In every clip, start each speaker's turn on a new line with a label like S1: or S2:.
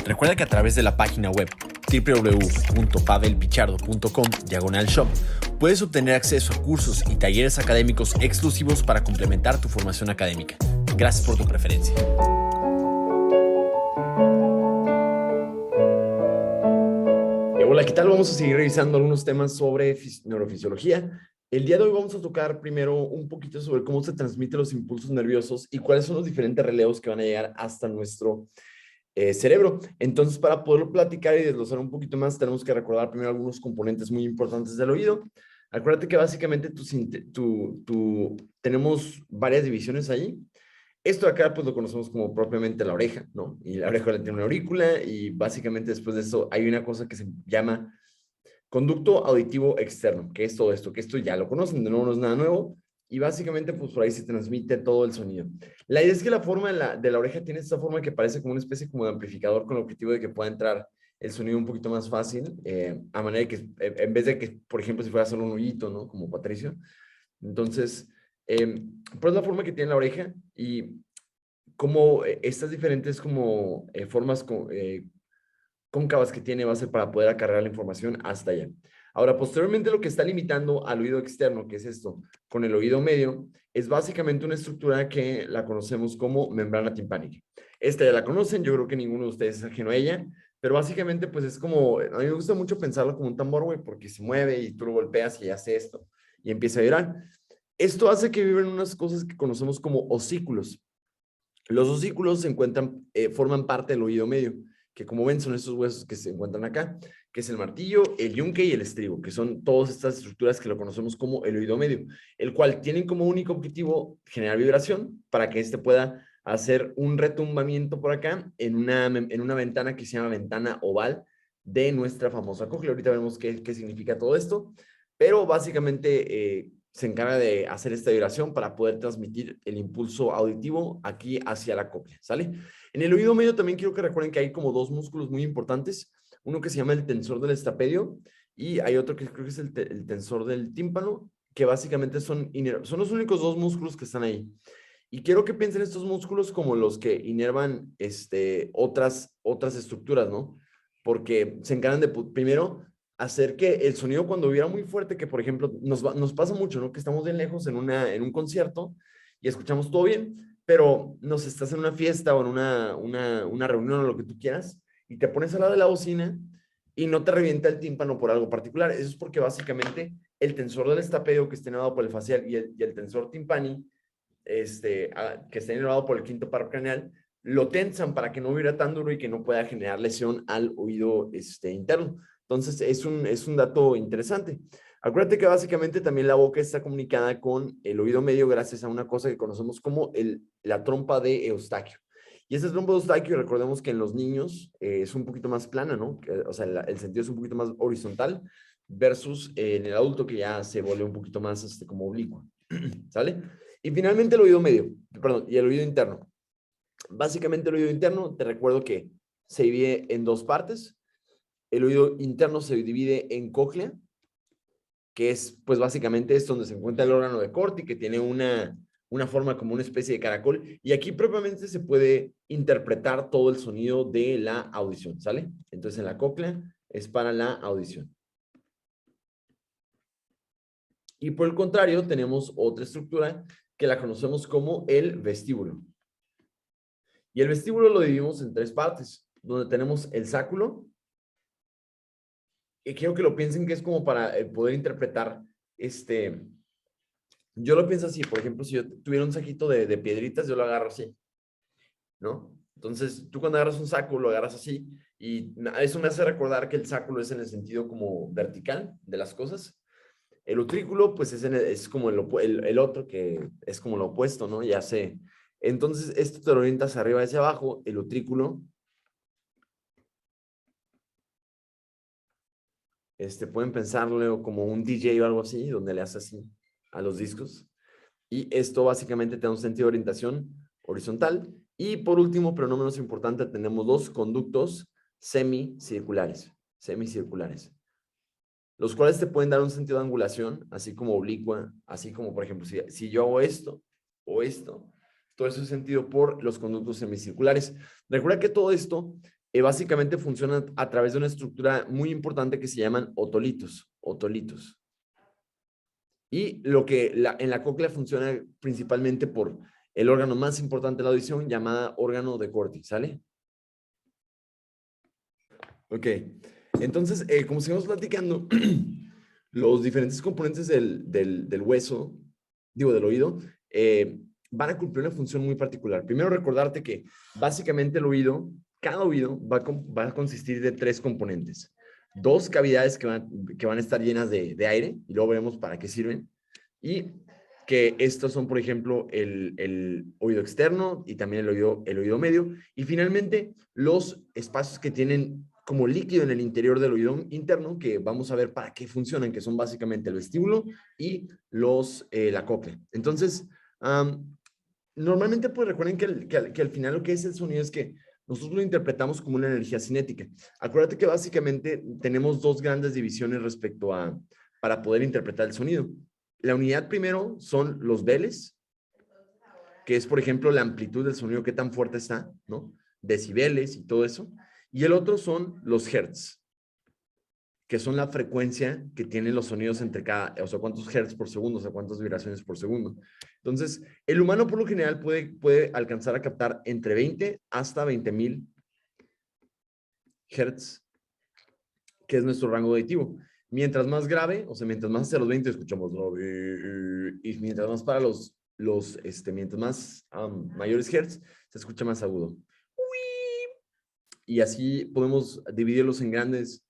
S1: Recuerda que a través de la página web www.pavelpichardo.com/shop puedes obtener acceso a cursos y talleres académicos exclusivos para complementar tu formación académica. Gracias por tu preferencia. Hola, ¿qué tal? Vamos a seguir revisando algunos temas sobre neurofisiología. El día de hoy vamos a tocar primero un poquito sobre cómo se transmiten los impulsos nerviosos y cuáles son los diferentes releos que van a llegar hasta nuestro cerebro. Entonces, para poderlo platicar y desglosar un poquito más, tenemos que recordar primero algunos componentes muy importantes del oído. Acuérdate que básicamente tenemos varias divisiones ahí. Esto de acá, pues lo conocemos como propiamente la oreja, ¿no? Y la oreja tiene una aurícula y básicamente después de eso hay una cosa que se llama conducto auditivo externo, que es todo esto, que esto ya lo conocen, de nuevo no es nada nuevo, y básicamente pues por ahí se transmite todo el sonido. La idea es que la forma de la oreja tiene esta forma que parece como una especie como de amplificador con el objetivo de que pueda entrar el sonido un poquito más fácil, a manera de que en vez de que, por ejemplo, si fuera solo un hoyito, ¿no? Como Patricio. Entonces, pues la forma que tiene la oreja y como estas diferentes como formas cóncavas que tiene va a ser para poder acarrear la información hasta allá. Ahora, posteriormente lo que está limitando al oído externo, que es esto, con el oído medio, es básicamente una estructura que la conocemos como membrana timpánica. Esta ya la conocen, yo creo que ninguno de ustedes es ajeno a ella, pero básicamente pues es como, a mí me gusta mucho pensarlo como un tambor, güey, porque se mueve y tú lo golpeas y hace esto y empieza a vibrar. Esto hace que viven unas cosas que conocemos como osículos. Los osículos se encuentran, forman parte del oído medio, que como ven son estos huesos que se encuentran acá, que es el martillo, el yunque y el estribo, que son todas estas estructuras que lo conocemos como el oído medio, el cual tienen como único objetivo generar vibración para que éste pueda hacer un retumbamiento por acá en una ventana que se llama ventana oval de nuestra famosa cóclea. Ahorita vemos qué significa todo esto, pero básicamente se encarga de hacer esta vibración para poder transmitir el impulso auditivo aquí hacia la cóclea, ¿sale? En el oído medio también quiero que recuerden que hay como dos músculos muy importantes, uno que se llama el tensor del estapedio y hay otro que creo que es el tensor del tímpano, que básicamente son los únicos dos músculos que están ahí. Y quiero que piensen estos músculos como los que inervan otras estructuras, ¿no? Porque se encargan de, primero, hacer que el sonido cuando viera muy fuerte, que por ejemplo nos pasa mucho, ¿no? Que estamos bien lejos en un concierto y escuchamos todo bien, pero nos estás en una fiesta o en una reunión o lo que tú quieras y te pones al lado de la bocina y no te revienta el tímpano por algo particular. Eso es porque básicamente el tensor del estapedio que está inervado por el facial y el tensor timpani que está inervado por el quinto paro craneal, lo tensan para que no vibre tan duro y que no pueda generar lesión al oído interno. Entonces, es un dato interesante. Acuérdate que básicamente también la boca está comunicada con el oído medio gracias a una cosa que conocemos como la trompa de Eustaquio. Y esa trompa de Eustaquio, recordemos que en los niños es un poquito más plana, ¿no? O sea, el sentido es un poquito más horizontal versus en el adulto que ya se vuelve un poquito más como oblicuo. ¿Sale? Y finalmente el oído medio, perdón, y el oído interno. Básicamente el oído interno, te recuerdo que se divide en dos partes. El oído interno se divide en cóclea, que es, pues básicamente es donde se encuentra el órgano de Corti, que tiene una forma como una especie de caracol, y aquí propiamente se puede interpretar todo el sonido de la audición, ¿sale? Entonces en la cóclea es para la audición. Y por el contrario, tenemos otra estructura que la conocemos como el vestíbulo. Y el vestíbulo lo dividimos en tres partes, donde tenemos el sáculo, y quiero que lo piensen que es como para poder interpretar, yo lo pienso así, por ejemplo, si yo tuviera un saquito de piedritas, yo lo agarro así, ¿no? Entonces, tú cuando agarras un saco, lo agarras así, y eso me hace recordar que el sáculo es en el sentido como vertical de las cosas. El utrículo, pues es como el otro, que es como lo opuesto, ¿no? Ya sé. Entonces, esto te lo orientas arriba hacia abajo, el utrículo. Pueden pensarlo como un DJ o algo así, donde le hace así a los discos. Y esto básicamente tiene un sentido de orientación horizontal. Y por último, pero no menos importante, tenemos dos conductos semicirculares, los cuales te pueden dar un sentido de angulación, así como oblicua, así como, por ejemplo, si yo hago esto o esto, todo eso es sentido por los conductos semicirculares. Recuerda que todo esto básicamente funcionan a través de una estructura muy importante que se llaman otolitos. Otolitos. Y lo que en la cóclea funciona principalmente por el órgano más importante de la audición, llamada órgano de Corti, ¿sale? Ok. Entonces, como seguimos platicando, los diferentes componentes del hueso, digo, del oído, van a cumplir una función muy particular. Primero, recordarte que básicamente el oído, cada oído va a consistir de 3 componentes. 2 cavidades que van a estar llenas de aire, y luego veremos para qué sirven. Y que estos son, por ejemplo, el oído externo y también el oído medio. Y finalmente, los espacios que tienen como líquido en el interior del oído interno, que vamos a ver para qué funcionan, que son básicamente el vestíbulo y la cóclea. Entonces, normalmente, pues recuerden que al final lo que es el sonido es que nosotros lo interpretamos como una energía cinética. Acuérdate que básicamente tenemos 2 grandes divisiones respecto para poder interpretar el sonido. La unidad primero son los deles, que es, por ejemplo, la amplitud del sonido, qué tan fuerte está, ¿no? Decibeles y todo eso. Y el otro son los hertz, que son la frecuencia que tienen los sonidos entre o sea, cuántos hertz por segundo, o sea, cuántas vibraciones por segundo. Entonces, el humano por lo general puede alcanzar a captar entre 20 hasta 20,000 hertz, que es nuestro rango auditivo. Mientras más grave, o sea, mientras más hacia los 20 escuchamos grave, y mientras más para mientras más mayores hertz, se escucha más agudo. Y así podemos dividirlos en grandes,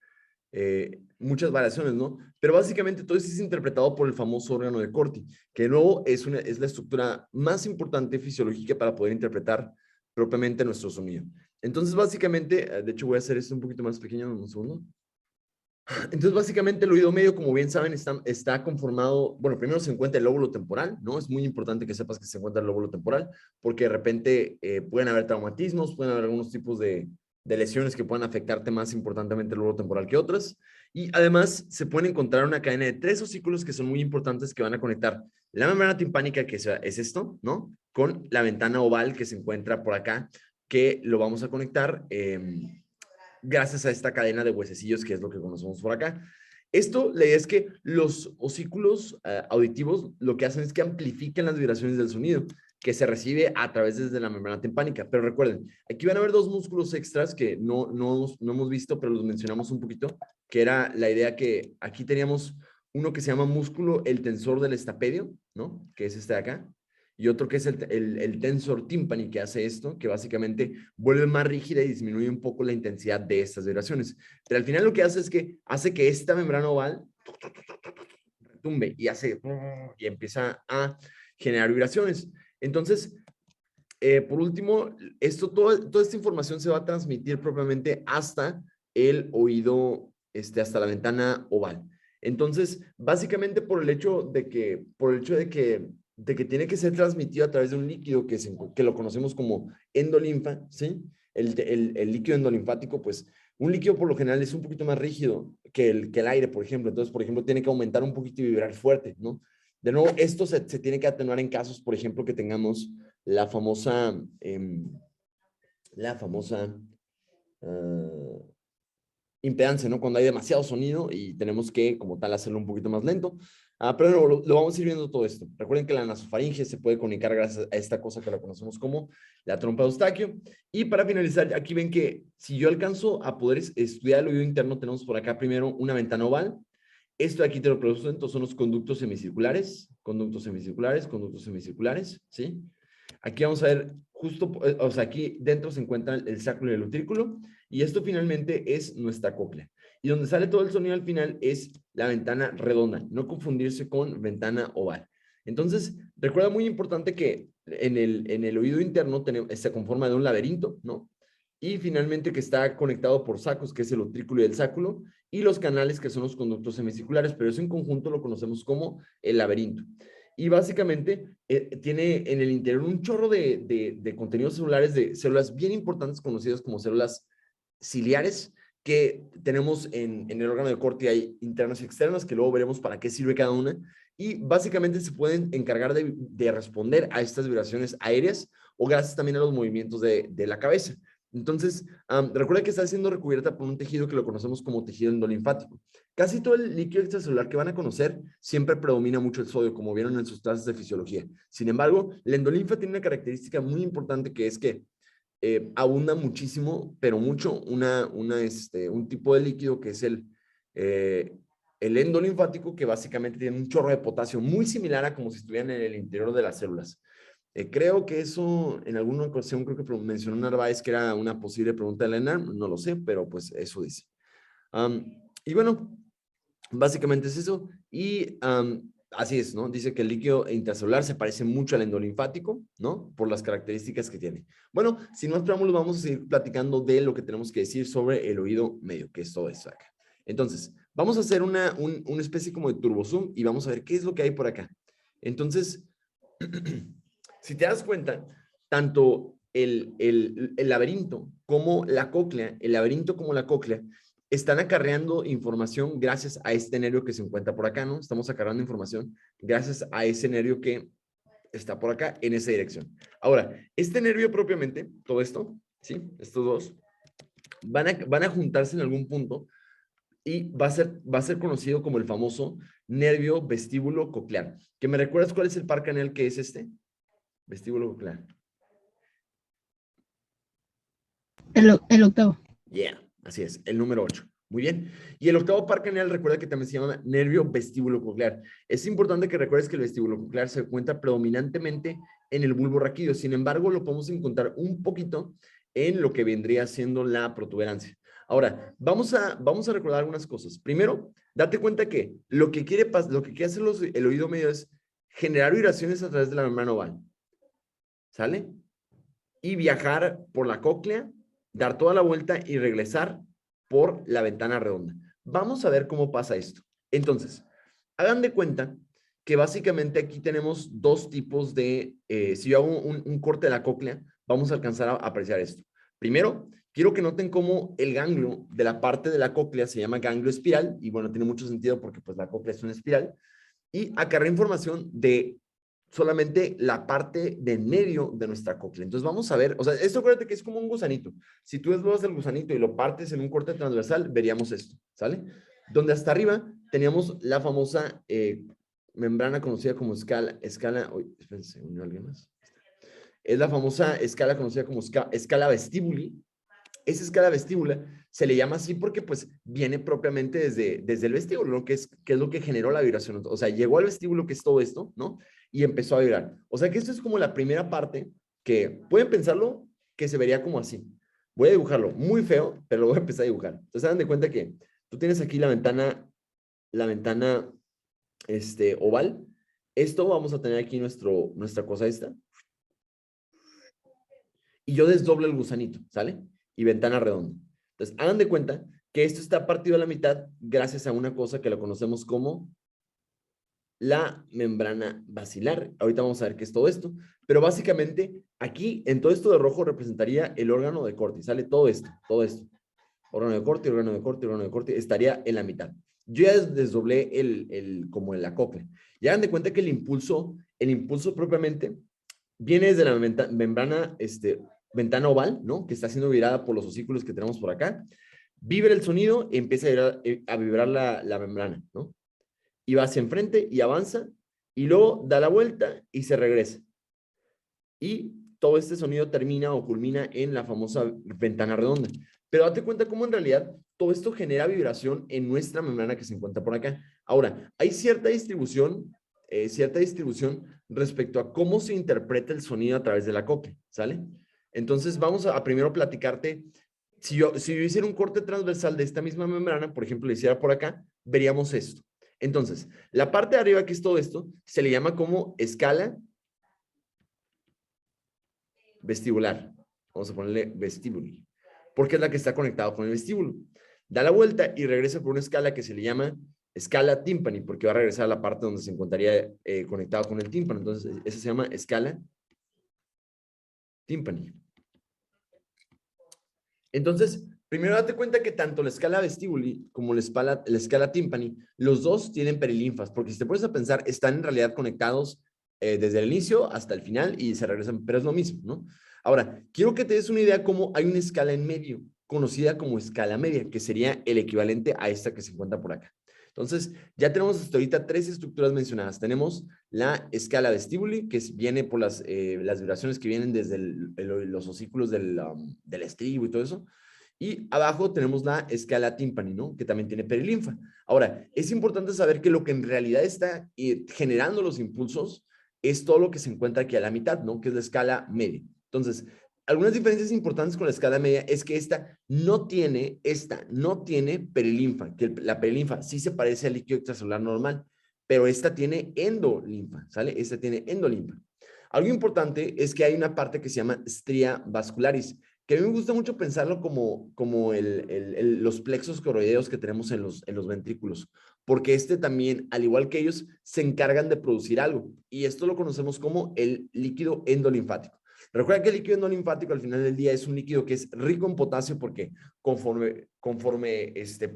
S1: muchas variaciones, ¿no? Pero básicamente todo esto es interpretado por el famoso órgano de Corti, que de nuevo es la estructura más importante fisiológica para poder interpretar propiamente nuestro sonido. Entonces, básicamente, de hecho voy a hacer esto un poquito más pequeño en un segundo. Entonces, básicamente el oído medio, como bien saben, está conformado, bueno, primero se encuentra el lóbulo temporal, ¿no? Es muy importante que sepas que se encuentra el lóbulo temporal, porque de repente pueden haber traumatismos, pueden haber algunos tipos de lesiones que puedan afectarte más importantemente el lóbulo temporal que otras. Y además se pueden encontrar una cadena de 3 osículos que son muy importantes que van a conectar la membrana timpánica, que es esto, ¿no? Con la ventana oval que se encuentra por acá, que lo vamos a conectar gracias a esta cadena de huesecillos, que es lo que conocemos por acá. Esto, la idea es que los osículos auditivos lo que hacen es que amplifiquen las vibraciones del sonido que se recibe a través desde la membrana timpánica. Pero recuerden, aquí van a haber 2 músculos extras que no hemos visto, pero los mencionamos un poquito, que era la idea que aquí teníamos uno que se llama músculo, el tensor del estapedio, ¿no? Que es este de acá. Y otro que es el tensor tímpani, que hace esto, que básicamente vuelve más rígida y disminuye un poco la intensidad de estas vibraciones. Pero al final lo que hace es que hace que esta membrana oval retumbe y empieza a generar vibraciones. Entonces, por último, toda esta información se va a transmitir propiamente hasta el oído, hasta la ventana oval. Entonces, básicamente por el hecho de que tiene que ser transmitido a través de un líquido que lo conocemos como endolinfa, ¿sí? El líquido endolinfático, pues un líquido por lo general es un poquito más rígido que el aire, por ejemplo. Entonces, por ejemplo, tiene que aumentar un poquito y vibrar fuerte, ¿no? De nuevo, esto se tiene que atenuar en casos, por ejemplo, que tengamos la famosa, uh, impedancia, ¿no? Cuando hay demasiado sonido y tenemos que, como tal, hacerlo un poquito más lento. Pero no, lo vamos a ir viendo todo esto. Recuerden que la nasofaringe se puede comunicar gracias a esta cosa que la conocemos como la trompa de Eustaquio. Y para finalizar, aquí ven que si yo alcanzo a poder estudiar el oído interno, tenemos por acá primero una ventana oval. Esto de aquí te lo presento, son los conductos semicirculares, ¿sí? Aquí vamos a ver justo, o sea, aquí dentro se encuentra el sacro y el utrículo, y esto finalmente es nuestra cóclea. Y donde sale todo el sonido al final es la ventana redonda, no confundirse con ventana oval. Entonces, recuerda muy importante que en el oído interno se conforma de un laberinto, ¿no? Y finalmente que está conectado por sacos, que es el utrículo y el sáculo, y los canales, que son los conductos semicirculares, pero eso en conjunto lo conocemos como el laberinto. Y básicamente tiene en el interior un chorro de contenidos celulares, de células bien importantes conocidas como células ciliares, que tenemos en el órgano de Corti. Hay internas y externas, que luego veremos para qué sirve cada una, y básicamente se pueden encargar de responder a estas vibraciones aéreas o gracias también a los movimientos de la cabeza. Entonces, recuerda que está siendo recubierta por un tejido que lo conocemos como tejido endolinfático. Casi todo el líquido extracelular que van a conocer siempre predomina mucho el sodio, como vieron en sus clases de fisiología. Sin embargo, la endolinfa tiene una característica muy importante que es que abunda muchísimo, pero mucho, un tipo de líquido que es el endolinfático, que básicamente tiene un chorro de potasio muy similar a como si estuvieran en el interior de las células. Creo que eso, en alguna ocasión, creo que mencionó Narváez que era una posible pregunta de la ENARM, no lo sé, pero pues eso dice. Y bueno, básicamente es eso. Y así es, ¿no? Dice que el líquido intracelular se parece mucho al endolinfático, ¿no? Por las características que tiene. Bueno, sin más preámbulos, vamos a seguir platicando de lo que tenemos que decir sobre el oído medio, que es todo esto acá. Entonces, vamos a hacer una especie como de turbozoom y vamos a ver qué es lo que hay por acá. Entonces, si te das cuenta, tanto el laberinto como la cóclea, el laberinto como la cóclea, están acarreando información gracias a este nervio que se encuentra por acá, ¿no? Estamos acarreando información gracias a ese nervio que está por acá en esa dirección. Ahora, este nervio propiamente, todo esto, ¿sí? Estos dos, van a juntarse en algún punto y va a ser conocido como el famoso nervio vestíbulo coclear. ¿Que me recuerdas cuál es el par craneal que es este? Vestíbulo coclear.
S2: El octavo.
S1: Yeah, así es, el número 8. Muy bien. Y el octavo par craneal, recuerda que también se llama nervio vestíbulo coclear. Es importante que recuerdes que el vestíbulo coclear se encuentra predominantemente en el bulbo raquídeo. Sin embargo, lo podemos encontrar un poquito en lo que vendría siendo la protuberancia. Ahora, vamos a recordar algunas cosas. Primero, date cuenta que lo que quiere hacer el oído medio es generar vibraciones a través de la membrana oval. ¿Sale? Y viajar por la cóclea, dar toda la vuelta y regresar por la ventana redonda. Vamos a ver cómo pasa esto. Entonces, hagan de cuenta que básicamente aquí tenemos dos tipos de, si yo hago un corte de la cóclea, vamos a alcanzar a apreciar esto. Primero, quiero que noten cómo el ganglio de la parte de la cóclea se llama ganglio espiral, y bueno, tiene mucho sentido porque pues la cóclea es una espiral, y acarrea información de solamente la parte de medio de nuestra cóclea. Entonces vamos a ver, o sea, esto acuérdate que es como un gusanito. Si tú desglosas el gusanito y lo partes en un corte transversal, veríamos esto, ¿sale? Donde hasta arriba teníamos la famosa membrana conocida como escala, uy, espérense, ¿unió alguien más? Es la famosa escala conocida como escala vestibuli. Esa escala vestíbula se le llama así porque pues viene propiamente desde el vestíbulo, ¿no? Que es lo que generó la vibración. O sea, llegó al vestíbulo, que es todo esto, ¿no? Y empezó a vibrar. O sea que esto es como la primera parte que pueden pensarlo que se vería como así. Voy a dibujarlo muy feo, pero lo voy a empezar a dibujar. Entonces, hagan de cuenta que tú tienes aquí la ventana oval. Esto vamos a tener aquí nuestra cosa esta. Y yo desdoblo el gusanito, ¿sale? Y ventana redonda. Entonces, hagan de cuenta que esto está partido a la mitad gracias a una cosa que lo conocemos como la membrana basilar. Ahorita vamos a ver qué es todo esto, pero básicamente aquí en todo esto de rojo representaría el órgano de Corti, sale todo esto. Órgano de Corti, órgano de Corti, órgano de Corti, estaría en la mitad. Yo ya desdoblé como en la cóclea. Y hagan de cuenta que el impulso propiamente viene desde la membrana, ventana oval, ¿no? Que está siendo vibrada por los osículos que tenemos por acá. Vibra el sonido, empieza a vibrar la membrana, ¿no? Y va hacia enfrente y avanza, y luego da la vuelta y se regresa. Y todo este sonido termina o culmina en la famosa ventana redonda. Pero date cuenta cómo en realidad todo esto genera vibración en nuestra membrana que se encuentra por acá. Ahora, hay cierta distribución respecto a cómo se interpreta el sonido a través de la cóclea, ¿sale? Entonces vamos a primero platicarte, si yo hiciera un corte transversal de esta misma membrana, por ejemplo, le hiciera por acá, veríamos esto. Entonces, la parte de arriba, que es todo esto, se le llama como escala vestibular. Vamos a ponerle vestibuli, porque es la que está conectada con el vestíbulo. Da la vuelta y regresa por una escala que se le llama escala timpani, porque va a regresar a la parte donde se encontraría conectado con el tímpano. Entonces, esa se llama escala timpani. Entonces, primero date cuenta que tanto la escala vestibuli como la escala timpani, los dos tienen perilinfas, porque si te pones a pensar, están en realidad conectados desde el inicio hasta el final y se regresan, pero es lo mismo, ¿no? Ahora, quiero que te des una idea cómo hay una escala en medio, conocida como escala media, que sería el equivalente a esta que se encuentra por acá. Entonces, ya tenemos hasta ahorita 3 estructuras mencionadas. Tenemos la escala vestibuli, que viene por las vibraciones que vienen desde los osículos del estribo y todo eso. Y abajo tenemos la escala timpani, ¿no? Que también tiene perilinfa. Ahora, es importante saber que lo que en realidad está generando los impulsos es todo lo que se encuentra aquí a la mitad, ¿no? Que es la escala media. Entonces, algunas diferencias importantes con la escala media es que esta no tiene perilinfa, que la perilinfa sí se parece al líquido extracelular normal, pero esta tiene endolinfa, ¿sale? Esta tiene endolinfa. Algo importante es que hay una parte que se llama stria vascularis, que a mí me gusta mucho pensarlo como los plexos coroideos que tenemos en los ventrículos, porque este también, al igual que ellos, se encargan de producir algo, y esto lo conocemos como el líquido endolinfático. Recuerda que el líquido endolinfático al final del día es un líquido que es rico en potasio porque conforme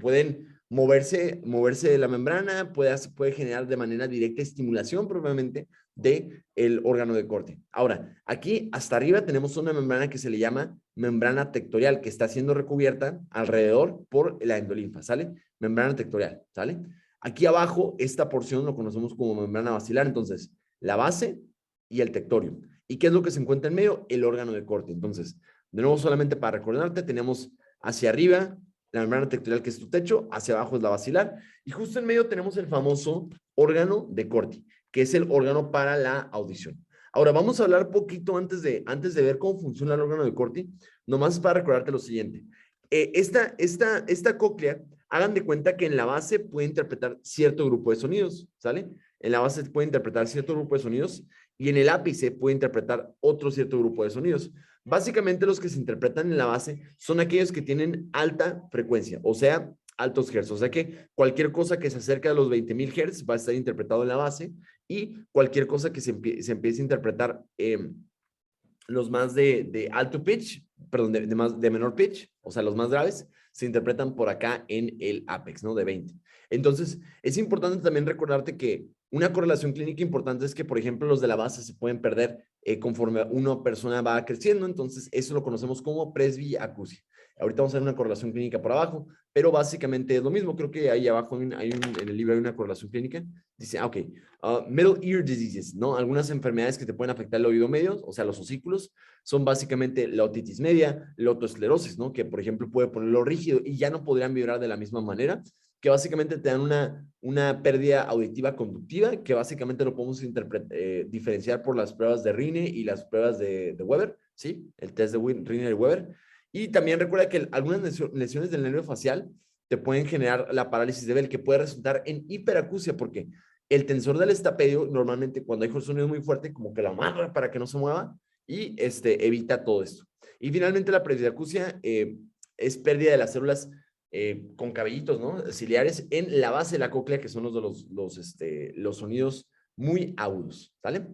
S1: pueden moverse de la membrana, puede generar de manera directa estimulación probablemente del órgano de corte. Ahora, aquí hasta arriba tenemos una membrana que se le llama membrana tectorial, que está siendo recubierta alrededor por la endolinfa, ¿sale? Membrana tectorial, ¿sale? Aquí abajo, esta porción lo conocemos como membrana basilar, entonces, la base y el tectorio. ¿Y qué es lo que se encuentra en medio? El órgano de corte. Entonces, de nuevo, solamente para recordarte, tenemos hacia arriba la membrana tectorial, que es tu techo, hacia abajo es la basilar, y justo en medio tenemos el famoso órgano de corte, que es el órgano para la audición. Ahora, vamos a hablar poquito antes de ver cómo funciona el órgano de Corti, nomás para recordarte lo siguiente. Esta cóclea, hagan de cuenta que en la base puede interpretar cierto grupo de sonidos, ¿sale? En la base puede interpretar cierto grupo de sonidos y en el ápice puede interpretar otro cierto grupo de sonidos. Básicamente los que se interpretan en la base son aquellos que tienen alta frecuencia, o sea, altos hertz. O sea que cualquier cosa que se acerque a los 20,000 hertz va a estar interpretado en la base y cualquier cosa que se empiece a interpretar los más de alto pitch, perdón, de menor pitch, o sea, los más graves, se interpretan por acá en el apex, ¿no? De 20. Entonces, es importante también recordarte que una correlación clínica importante es que, por ejemplo, los de la base se pueden perder conforme una persona va creciendo, entonces eso lo conocemos como presbiacusia. Ahorita vamos a ver una correlación clínica por abajo, pero básicamente es lo mismo. Creo que ahí abajo en el libro hay una correlación clínica. Dice, ok, middle ear diseases, ¿no? Algunas enfermedades que te pueden afectar el oído medio, o sea, los osículos, son básicamente la otitis media, la otosclerosis, ¿no? Que, por ejemplo, puede ponerlo rígido y ya no podrían vibrar de la misma manera, que básicamente te dan una pérdida auditiva conductiva, que básicamente lo podemos diferenciar por las pruebas de Rine y las pruebas de Weber, ¿sí? El test de Rine y Weber. Y también recuerda que algunas lesiones del nervio facial te pueden generar la parálisis de Bell, que puede resultar en hiperacusia, porque el tensor del estapedio normalmente cuando hay un sonido muy fuerte, como que lo amarra para que no se mueva y evita todo esto. Y finalmente la presbiacusia es pérdida de las células con cabellitos, ¿no? Ciliares en la base de la cóclea, que son los sonidos muy agudos, ¿sale?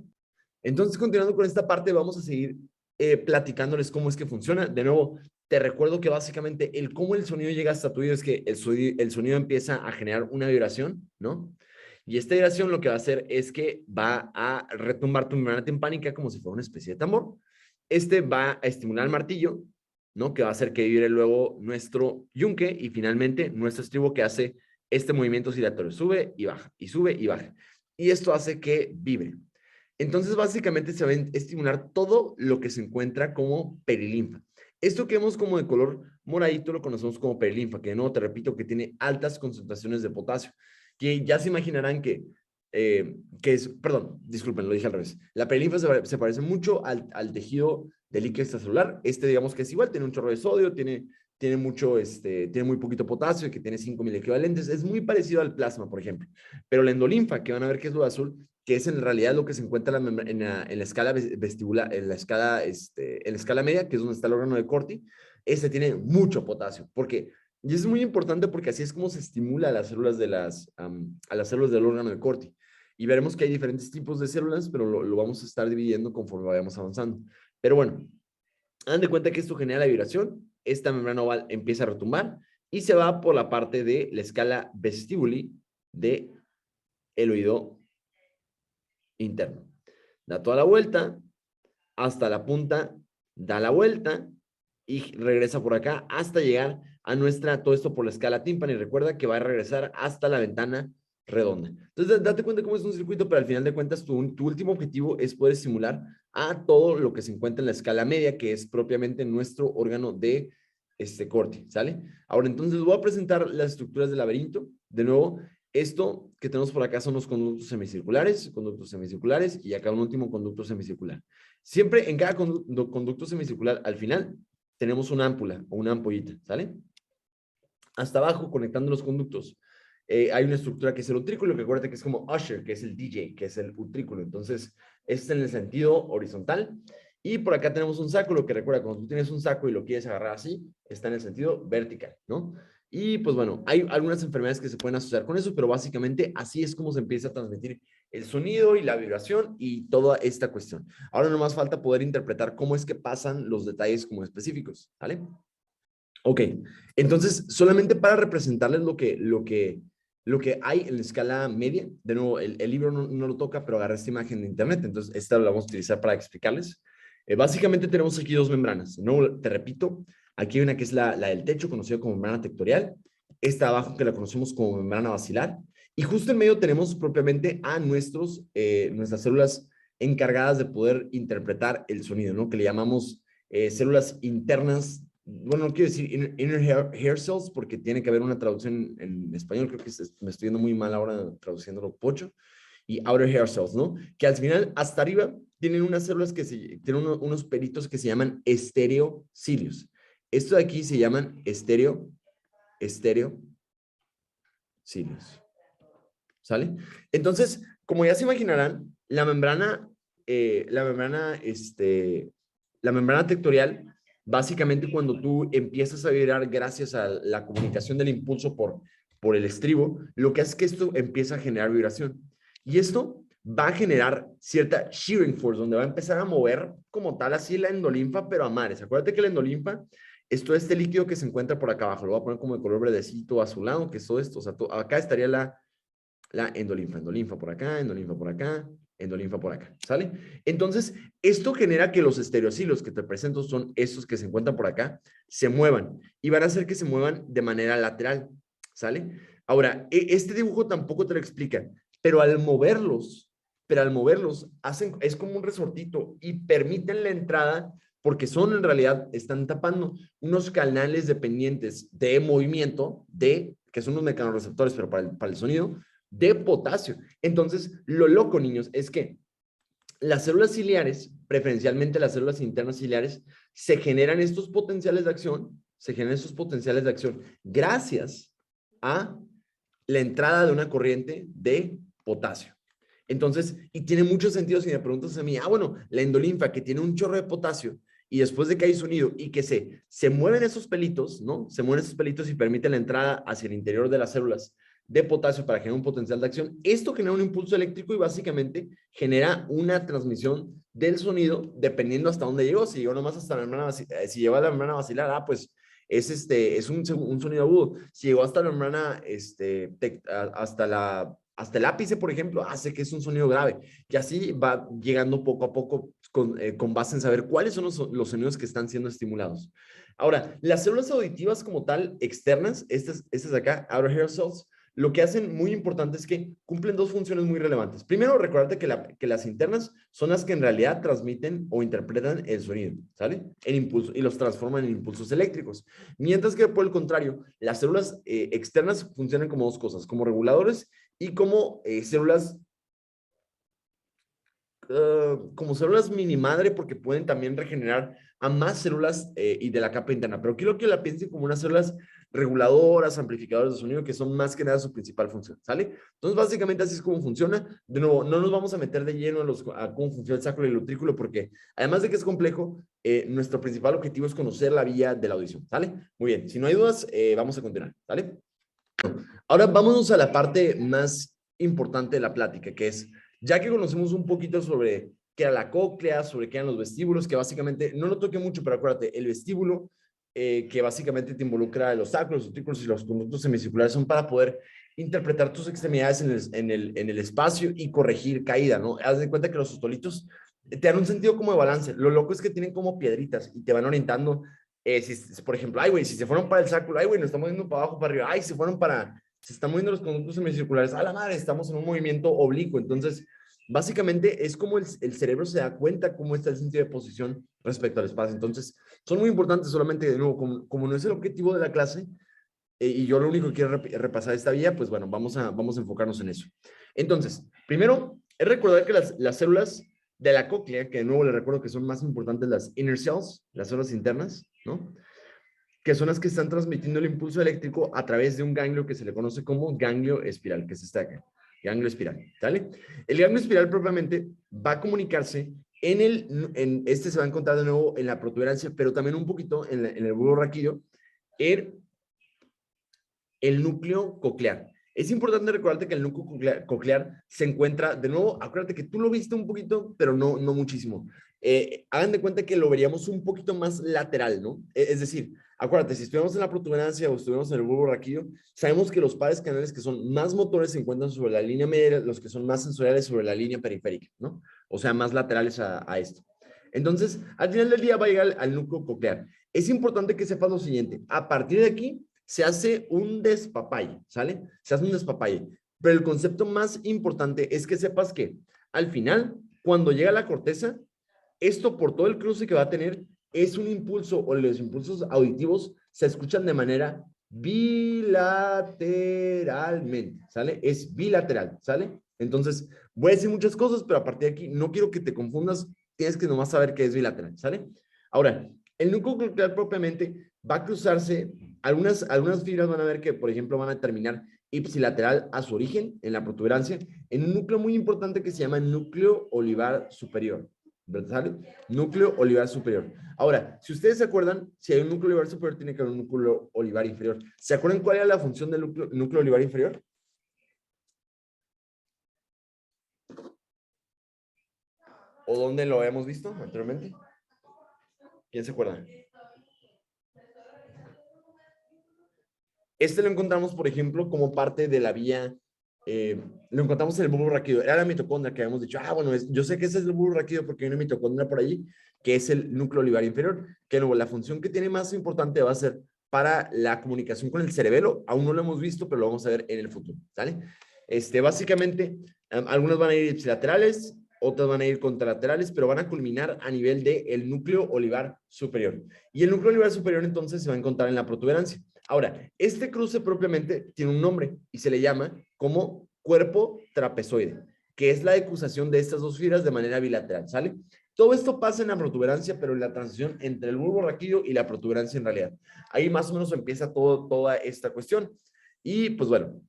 S1: Entonces, continuando con esta parte, vamos a seguir platicándoles cómo es que funciona. De nuevo, te recuerdo que básicamente cómo el sonido llega hasta tu oído es que el sonido empieza a generar una vibración, ¿no? Y esta vibración lo que va a hacer es que va a retumbar tu membrana timpánica como si fuera una especie de tambor. Va a estimular el martillo, ¿no? Que va a hacer que vibre luego nuestro yunque y finalmente nuestro estribo, que hace este movimiento oscilatorio. Sube y baja, y sube y baja. Y esto hace que vibre. Entonces, básicamente se va a estimular todo lo que se encuentra como perilinfa. Esto que vemos como de color moradito lo conocemos como perilinfa, que de nuevo te repito que tiene altas concentraciones de potasio, que ya se imaginarán perdón, disculpen, lo dije al revés. La perilinfa se parece mucho al tejido del líquido extracelular. Digamos que es igual, tiene un chorro de sodio, tiene muy poquito potasio, que tiene 5,000 equivalentes. Es muy parecido al plasma, por ejemplo. Pero la endolinfa, que van a ver que es lo azul, que es en realidad lo que se encuentra en la escala vestibular, en la escala media, que es donde está el órgano de Corti, tiene mucho potasio, y es muy importante porque así es como se estimula a las células a las células del órgano de Corti. Y veremos que hay diferentes tipos de células, pero lo vamos a estar dividiendo conforme vayamos avanzando. Pero bueno, hagan de cuenta que esto genera la vibración, esta membrana oval empieza a retumbar y se va por la parte de la escala vestibuli de el oído interno. da toda la vuelta, hasta la punta, da la vuelta y regresa por acá hasta llegar a nuestra, todo esto por la escala tímpana, y recuerda que va a regresar hasta la ventana redonda. Entonces, date cuenta cómo es un circuito, pero al final de cuentas, tu último objetivo es poder simular a todo lo que se encuentra en la escala media, que es propiamente nuestro órgano de corte, ¿sale? Ahora, entonces, voy a presentar las estructuras del laberinto. De nuevo, esto que tenemos por acá son los conductos semicirculares, y acá un último conducto semicircular. Siempre en cada conducto semicircular, al final, tenemos una ámpula o una ampollita, ¿sale? Hasta abajo, conectando los conductos, hay una estructura que es el utrículo, que acuérdate que es como Usher, que es el DJ, que es el utrículo. Entonces, es en el sentido horizontal. Y por acá tenemos un saco, lo que recuerda, cuando tú tienes un saco y lo quieres agarrar así, está en el sentido vertical, ¿no? Y pues bueno, hay algunas enfermedades que se pueden asociar con eso, pero básicamente así es como se empieza a transmitir el sonido y la vibración y toda esta cuestión. Ahora nomás falta poder interpretar cómo es que pasan los detalles como específicos, ¿vale? Ok, entonces solamente para representarles lo que hay en la escala media, de nuevo, el libro no lo toca, pero agarré esta imagen de internet, entonces esta la vamos a utilizar para explicarles. Básicamente tenemos aquí dos membranas, ¿no? Te repito, aquí hay una que es la del techo, conocida como membrana tectorial, esta abajo que la conocemos como membrana basilar, y justo en medio tenemos propiamente a nuestras células encargadas de poder interpretar el sonido, ¿no? Que le llamamos células internas. Bueno, no quiero decir inner hair cells porque tiene que haber una traducción en español, creo que me estoy yendo muy mal ahora traduciéndolo pocho, y outer hair cells, ¿no? Que al final, hasta arriba, tienen unas células tienen unos peritos que se llaman estereocilios. Esto de aquí se llaman estereocilios. ¿Sale? Entonces, como ya se imaginarán, la membrana tectorial, básicamente cuando tú empiezas a vibrar gracias a la comunicación del impulso por el estribo, lo que hace es que esto empieza a generar vibración. Y esto va a generar cierta shearing force, donde va a empezar a mover como tal así la endolinfa, pero a mares. Acuérdate que la endolinfa es todo este líquido que se encuentra por acá abajo. Lo voy a poner como de color verdecito azulado, que es todo esto. O sea, acá estaría la endolinfa por acá, endolinfa por acá, endolinfa por acá, ¿sale? Entonces, esto genera que los estereocilos que te presento son estos que se encuentran por acá, se muevan y van a hacer que se muevan de manera lateral, ¿sale? Ahora, este dibujo tampoco te lo explica, pero al moverlos, es como un resortito y permiten la entrada porque en realidad, están tapando unos canales dependientes de movimiento, que son unos mecanorreceptores, pero para el sonido, de potasio. Entonces, lo loco, niños, es que las células ciliares, preferencialmente las células internas ciliares, se generan estos potenciales de acción, gracias a la entrada de una corriente de potasio. Entonces, y tiene mucho sentido si me preguntas a mí, bueno, la endolinfa que tiene un chorro de potasio y después de que hay sonido y que se mueven esos pelitos, ¿no? Se mueven esos pelitos y permiten la entrada hacia el interior de las células de potasio para generar un potencial de acción. Esto genera un impulso eléctrico y básicamente genera una transmisión del sonido dependiendo hasta dónde llegó. Si llegó nomás hasta la membrana, si llegó a la membrana basilar, pues es un sonido agudo. Si llegó hasta la membrana, hasta el ápice, por ejemplo, hace que es un sonido grave. Y así va llegando poco a poco con base en saber cuáles son los sonidos que están siendo estimulados. Ahora, las células auditivas como tal, externas, estas de acá, outer hair cells, lo que hacen muy importante es que cumplen dos funciones muy relevantes. Primero, recordarte que las internas son las que en realidad transmiten o interpretan el sonido, ¿sale? El impulso, y los transforman en impulsos eléctricos. Mientras que, por el contrario, las células externas funcionan como dos cosas, como reguladores y como células mini madre, porque pueden también regenerar a más células y de la capa interna. Pero quiero que la piensen como unas células reguladoras, amplificadoras de sonido, que son más que nada su principal función, ¿sale? Entonces, básicamente así es como funciona. De nuevo, no nos vamos a meter de lleno a cómo funciona el sacro y el utrículo, porque además de que es complejo, nuestro principal objetivo es conocer la vía de la audición, ¿sale? Muy bien, si no hay dudas, vamos a continuar, ¿sale? Ahora vámonos a la parte más importante de la plática, que es, ya que conocemos un poquito sobre qué era la cóclea, sobre qué eran los vestíbulos, que básicamente, no lo toqué mucho, pero acuérdate, el vestíbulo, que básicamente te involucra los sacros, los utrículos y los conductos semicirculares, son para poder interpretar tus extremidades en el espacio y corregir caída, ¿no? Haz de cuenta que los sustolitos te dan un sentido como de balance. Lo loco es que tienen como piedritas y te van orientando. Por ejemplo, ay, güey, si se fueron para el círculo, ay, güey, nos estamos yendo para abajo, para arriba, ay, se están moviendo los conductos semicirculares, a la madre, estamos en un movimiento oblicuo. Entonces, básicamente es como el cerebro se da cuenta cómo está el sentido de posición respecto al espacio. Entonces, son muy importantes solamente, de nuevo, como no es el objetivo de la clase, y yo lo único que quiero repasar esta vía, pues bueno, vamos a enfocarnos en eso. Entonces, primero, es recordar que las células de la cóclea, que de nuevo les recuerdo que son más importantes las inner cells, las células internas, ¿no? Que son las que están transmitiendo el impulso eléctrico a través de un ganglio que se le conoce como ganglio espiral, que es este acá, ganglio espiral, ¿sale? El ganglio espiral propiamente va a comunicarse este se va a encontrar de nuevo en la protuberancia, pero también un poquito en el bulbo raquídeo, el núcleo coclear. Es importante recordarte que el núcleo coclear se encuentra, de nuevo, acuérdate que tú lo viste un poquito, pero no muchísimo. Hagan de cuenta que lo veríamos un poquito más lateral, ¿no? Es decir, acuérdate, si estuviéramos en la protuberancia o estuviéramos en el bulbo raquídeo, sabemos que los pares canales que son más motores se encuentran sobre la línea media, los que son más sensoriales sobre la línea periférica, ¿no? O sea, más laterales a esto. Entonces, al final del día va a llegar al núcleo coclear. Es importante que sepas lo siguiente, a partir de aquí, se hace un despapalle, ¿sale? Se hace un despapalle. Pero el concepto más importante es que sepas que al final, cuando llega a la corteza, esto por todo el cruce que va a tener, es un impulso o los impulsos auditivos se escuchan de manera bilateralmente, ¿sale? Es bilateral, ¿sale? Entonces, voy a decir muchas cosas, pero a partir de aquí no quiero que te confundas, tienes que nomás saber que es bilateral, ¿sale? Ahora, el núcleo coclear propiamente va a cruzarse, algunas fibras van a ver que, por ejemplo, van a terminar ipsilateral a su origen, en la protuberancia, en un núcleo muy importante que se llama núcleo olivar superior, ¿verdad? Núcleo olivar superior. Ahora, si ustedes se acuerdan, si hay un núcleo olivar superior, tiene que haber un núcleo olivar inferior. ¿Se acuerdan cuál era la función del núcleo olivar inferior? ¿O dónde lo habíamos visto anteriormente? ¿Quién se acuerda? Este lo encontramos, por ejemplo, como parte de la vía, lo encontramos en el bulbo raquídeo. Era la mitocondria que habíamos dicho, bueno, yo sé que ese es el bulbo raquídeo porque hay una mitocondria por allí, que es el núcleo olivar inferior, que luego la función que tiene más importante va a ser para la comunicación con el cerebelo. Aún no lo hemos visto, pero lo vamos a ver en el futuro, ¿sale? Básicamente, algunas van a ir ipsilaterales, otras van a ir contralaterales, pero van a culminar a nivel del núcleo olivar superior. Y el núcleo olivar superior entonces se va a encontrar en la protuberancia. Ahora, este cruce propiamente tiene un nombre y se le llama como cuerpo trapezoide, que es la decusación de estas dos fibras de manera bilateral, ¿sale? Todo esto pasa en la protuberancia, pero en la transición entre el bulbo raquídeo y la protuberancia en realidad. Ahí más o menos empieza toda esta cuestión. Y pues bueno,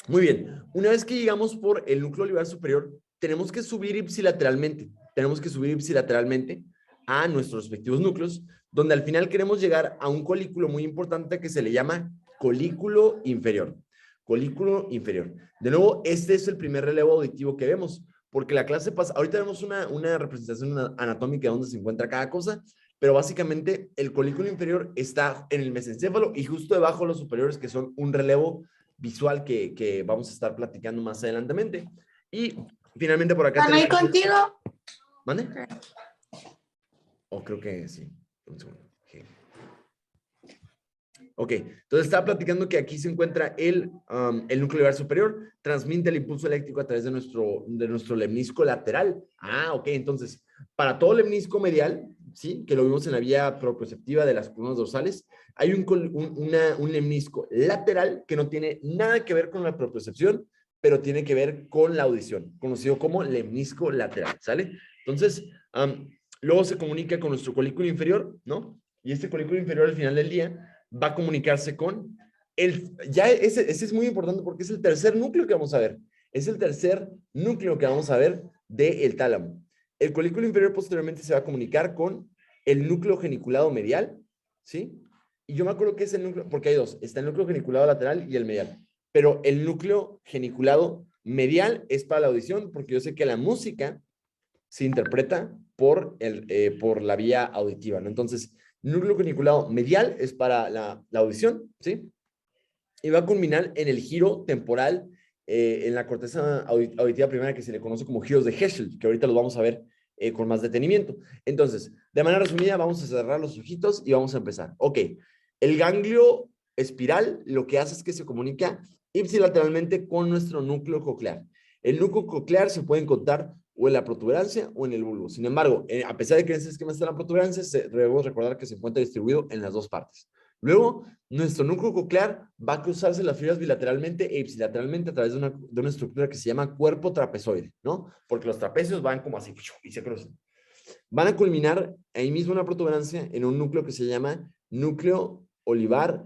S1: muy bien. Una vez que llegamos por el núcleo olivar superior, tenemos que subir ipsilateralmente. Tenemos que subir ipsilateralmente a nuestros respectivos núcleos, donde al final queremos llegar a un colículo muy importante que se le llama colículo inferior. Colículo inferior. De nuevo, este es el primer relevo auditivo que vemos, porque la clase pasa, ahorita vemos una representación anatómica donde se encuentra cada cosa, pero básicamente el colículo inferior está en el mesencéfalo y justo debajo los superiores que son un relevo visual que vamos a estar platicando más adelantemente. Y finalmente por acá
S3: ¿Están ahí contigo?
S1: ¿Mande? O creo que sí. Un segundo. Ok, entonces estaba platicando que aquí se encuentra el núcleo olivar superior, transmite el impulso eléctrico a través de nuestro lemnisco lateral. Ok, entonces, para todo lemnisco medial, ¿sí? Que lo vimos en la vía proprioceptiva de las columnas dorsales, hay un lemnisco lateral que no tiene nada que ver con la propiocepción, pero tiene que ver con la audición, conocido como lemnisco lateral, ¿sale? Entonces, luego se comunica con nuestro colículo inferior, ¿no? Y este colículo inferior al final del día va a comunicarse con ese es muy importante porque es el tercer núcleo que vamos a ver. Es el tercer núcleo que vamos a ver del tálamo. El colículo inferior posteriormente se va a comunicar con el núcleo geniculado medial, ¿sí? Y yo me acuerdo que es el núcleo, porque hay dos, está el núcleo geniculado lateral y el medial. Pero el núcleo geniculado medial es para la audición, porque yo sé que la música se interpreta por la vía auditiva, ¿no? Entonces, núcleo geniculado medial es para la audición, ¿sí? y va a culminar en el giro temporal en la corteza auditiva primaria que se le conoce como giros de Herschel, que ahorita los vamos a ver con más detenimiento. Entonces, de manera resumida, vamos a cerrar los ojitos y vamos a empezar. Ok, el ganglio espiral lo que hace es que se comunica ipsilateralmente con nuestro núcleo coclear. El núcleo coclear se puede encontrar o en la protuberancia o en el bulbo. Sin embargo, a pesar de que en ese esquema está la protuberancia, debemos recordar que se encuentra distribuido en las dos partes. Luego, nuestro núcleo coclear va a cruzarse las fibras bilateralmente e ipsilateralmente a través de una estructura que se llama cuerpo trapezoide, ¿no? Porque los trapecios van como así y se cruzan. Van a culminar ahí mismo una protuberancia en un núcleo que se llama núcleo olivar.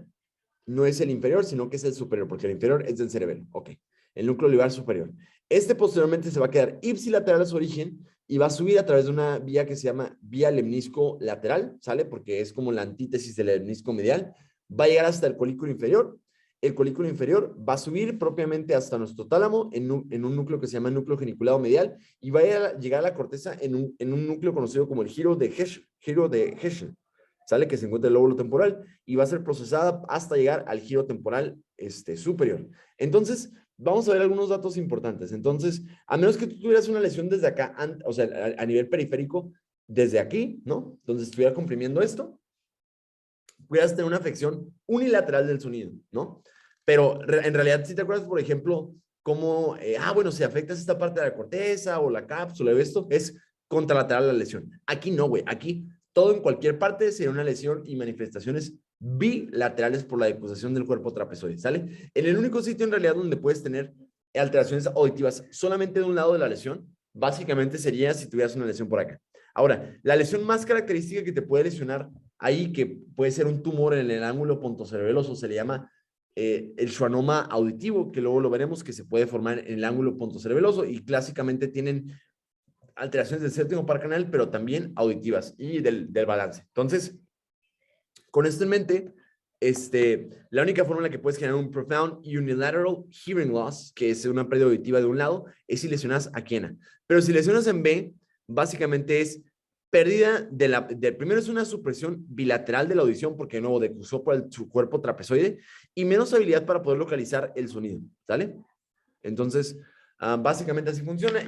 S1: No es el inferior, sino que es el superior, porque el inferior es del cerebelo. Ok, el núcleo olivar superior. Este posteriormente se va a quedar ipsilateral a su origen y va a subir a través de una vía que se llama vía lemnisco lateral, ¿sale? Porque es como la antítesis del lemnisco medial. Va a llegar hasta el colículo inferior. El colículo inferior va a subir propiamente hasta nuestro tálamo en un núcleo que se llama núcleo geniculado medial y va a llegar a la corteza en un núcleo conocido como el giro de Herschel, ¿sale? Que se encuentra en el lóbulo temporal y va a ser procesada hasta llegar al giro temporal superior. Entonces, vamos a ver algunos datos importantes. Entonces, a menos que tú tuvieras una lesión desde acá, o sea, a nivel periférico, desde aquí, ¿no? Entonces, estuviera comprimiendo esto, pudieras tener una afección unilateral del sonido, ¿no? Pero en realidad, si te acuerdas, por ejemplo, cómo, bueno, si afectas esta parte de la corteza o la cápsula o esto, es contralateral la lesión. Aquí no, güey. Aquí todo en cualquier parte sería una lesión y manifestaciones bilaterales por la decusación del cuerpo trapezoide, ¿sale? En el único sitio en realidad donde puedes tener alteraciones auditivas solamente de un lado de la lesión, básicamente sería si tuvieras una lesión por acá. Ahora, la lesión más característica que te puede lesionar ahí, que puede ser un tumor en el ángulo pontocerebeloso, se le llama el schwannoma auditivo, que luego lo veremos que se puede formar en el ángulo pontocerebeloso y clásicamente tienen alteraciones del séptimo par canal, pero también auditivas y del balance. Entonces, con esto en mente, la única forma en la que puedes generar un profound unilateral hearing loss, que es una pérdida auditiva de un lado, es si lesionas aquí en A. Pero si lesionas en B, básicamente es pérdida primero es una supresión bilateral de la audición, porque de nuevo decusó por su cuerpo trapezoide, y menos habilidad para poder localizar el sonido, ¿sale? Entonces, básicamente así funciona.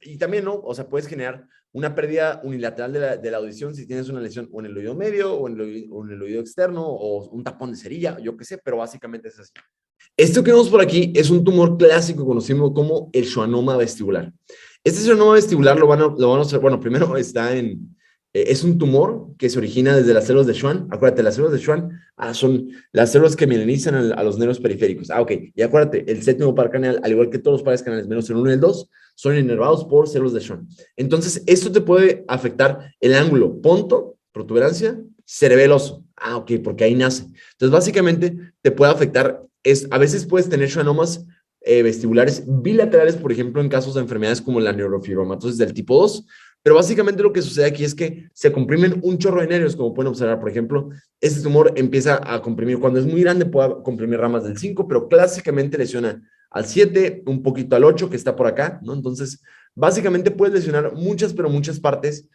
S1: Y también, ¿no? O sea, puedes generar una pérdida unilateral de la audición si tienes una lesión o en el oído medio o en el oído externo o un tapón de cerilla, yo qué sé, pero básicamente es así. Esto que vemos por aquí es un tumor clásico conocido como el schwannoma vestibular. Este schwannoma vestibular lo van a hacer, bueno, primero es un tumor que se origina desde las células de Schwann. Acuérdate, las células de Schwann son las células que mielinizan a los nervios periféricos. Ok, y acuérdate, el séptimo par canal, al igual que todos los pares canales, menos el 1 y el 2, son inervados por células de Schwann. Entonces, esto te puede afectar el ángulo ponto, protuberancia, cerebeloso. Ok, porque ahí nace. Entonces, básicamente, te puede afectar, a veces puedes tener schwannomas vestibulares bilaterales, por ejemplo, en casos de enfermedades como la neurofibromatosis del tipo 2, pero básicamente lo que sucede aquí es que se comprimen un chorro de nervios, como pueden observar, por ejemplo, este tumor empieza a comprimir, cuando es muy grande puede comprimir ramas del 5, pero clásicamente lesiona al 7, un poquito al 8 que está por acá, ¿no? Entonces, básicamente puedes lesionar muchas, pero muchas partes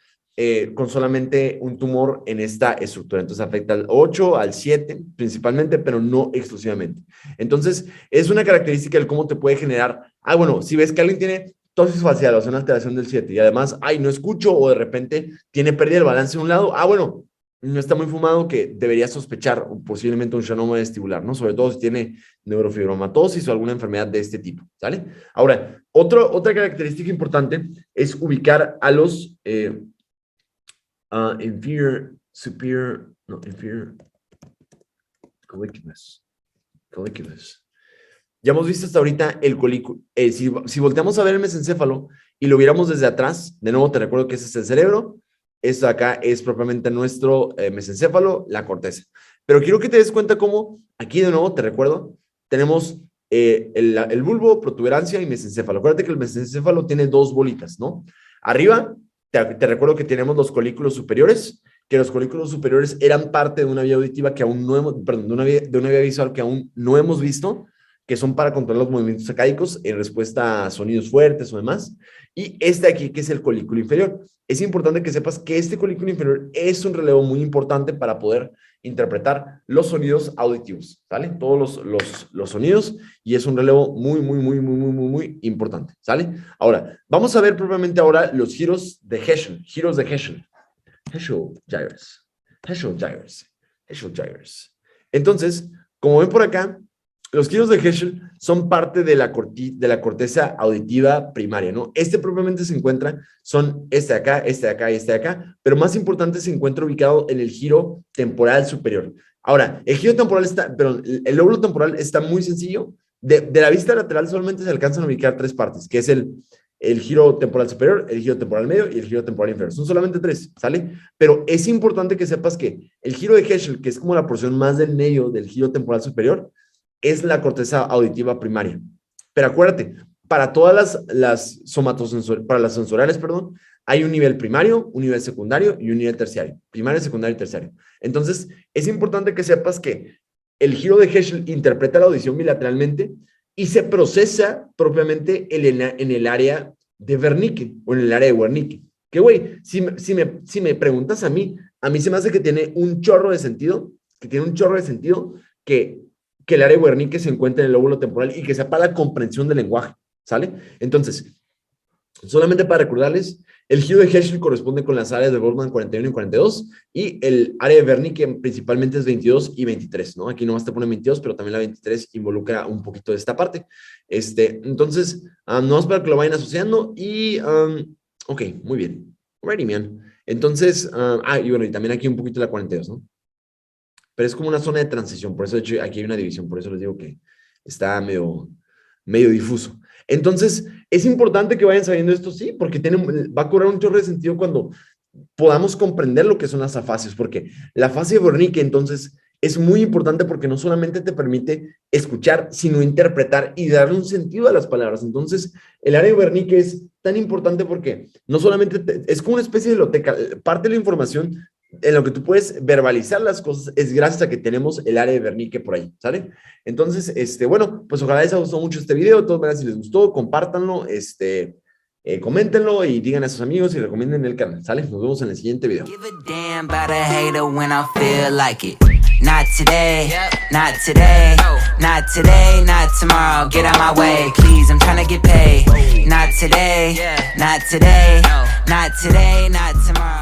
S1: con solamente un tumor en esta estructura. Entonces afecta al 8, al 7 principalmente, pero no exclusivamente. Entonces, es una característica del cómo te puede generar, bueno, si ves que alguien tiene tosis facial, o sea, una alteración del 7 y además, no escucho o de repente tiene pérdida del balance de un lado, bueno, no está muy fumado que debería sospechar posiblemente un schwannoma vestibular, ¿no? Sobre todo si tiene neurofibromatosis o alguna enfermedad de este tipo, ¿sale? Ahora, otra característica importante es ubicar a los inferior, superior, no, inferior, colliculus. Ya hemos visto hasta ahorita el colículo. Si volteamos a ver el mesencéfalo y lo viéramos desde atrás, de nuevo te recuerdo que ese es el cerebro, esto acá es propiamente nuestro mesencéfalo, la corteza. Pero quiero que te des cuenta cómo, aquí de nuevo te recuerdo, tenemos el bulbo, protuberancia y mesencéfalo. Acuérdate que el mesencéfalo tiene dos bolitas, ¿no? Arriba, te recuerdo que tenemos los colículos superiores, que los colículos superiores eran parte de una vía auditiva que aún no hemos, perdón, de una vía visual que aún no hemos visto, que son para controlar los movimientos sacádicos en respuesta a sonidos fuertes o demás. Y este aquí, que es el colículo inferior. Es importante que sepas que este colículo inferior es un relevo muy importante para poder interpretar los sonidos auditivos, ¿sale? Todos los sonidos, y es un relevo muy importante, ¿sale? Ahora, vamos a ver propiamente ahora los giros de Heschel, Heschel gyres. Entonces, como ven por acá, los giros de Heschel son parte de la corteza auditiva primaria, ¿no? Propiamente se encuentra, son este de acá, este de acá y este de acá, pero más importante se encuentra ubicado en el giro temporal superior. Ahora, el lóbulo temporal está muy sencillo. De la vista lateral solamente se alcanzan a ubicar 3 partes, que es el giro temporal superior, el giro temporal medio y el giro temporal inferior. Son solamente 3, ¿sale? Pero es importante que sepas que el giro de Heschel, que es como la porción más del medio del giro temporal superior, es la corteza auditiva primaria. Pero acuérdate, para todas las sensoriales, hay un nivel primario, un nivel secundario y un nivel terciario. Primario, secundario y terciario. Entonces, es importante que sepas que el giro de Heschel interpreta la audición bilateralmente y se procesa propiamente en el área de Wernicke o en el área de Wernicke. Que, güey, si me preguntas a mí se me hace que tiene un chorro de sentido, que el área de Wernicke se encuentra en el lóbulo temporal y que sea para la comprensión del lenguaje, ¿sale? Entonces, solamente para recordarles, el giro de Heschel corresponde con las áreas de Goldman 41 y 42 y el área de Wernicke principalmente es 22 y 23, ¿no? Aquí nomás te ponen 22, pero también la 23 involucra un poquito de esta parte. Entonces, nomás para que lo vayan asociando y, ok, muy bien. Alrighty, man. Entonces, y bueno, y también aquí un poquito la 42, ¿no? Pero es como una zona de transición, por eso de hecho aquí hay una división, por eso les digo que está medio difuso. Entonces, es importante que vayan sabiendo esto, sí, porque va a cobrar un chorro de sentido cuando podamos comprender lo que son las afasias, porque la afasia de Wernicke, entonces, es muy importante porque no solamente te permite escuchar, sino interpretar y darle un sentido a las palabras. Entonces, el área de Wernicke es tan importante porque no solamente es como una especie de biblioteca, parte de la información en lo que tú puedes verbalizar las cosas es gracias a que tenemos el área de Wernicke por ahí, ¿sale? Entonces, bueno, pues ojalá les haya gustado mucho este video. De todas maneras, si les gustó, compártanlo, coméntenlo y digan a sus amigos y recomienden el canal, ¿sale? Nos vemos en el siguiente video. Not today, not today, not today, not tomorrow. Get out my way, please, I'm trying to get paid. Not today, not today, not today, not tomorrow.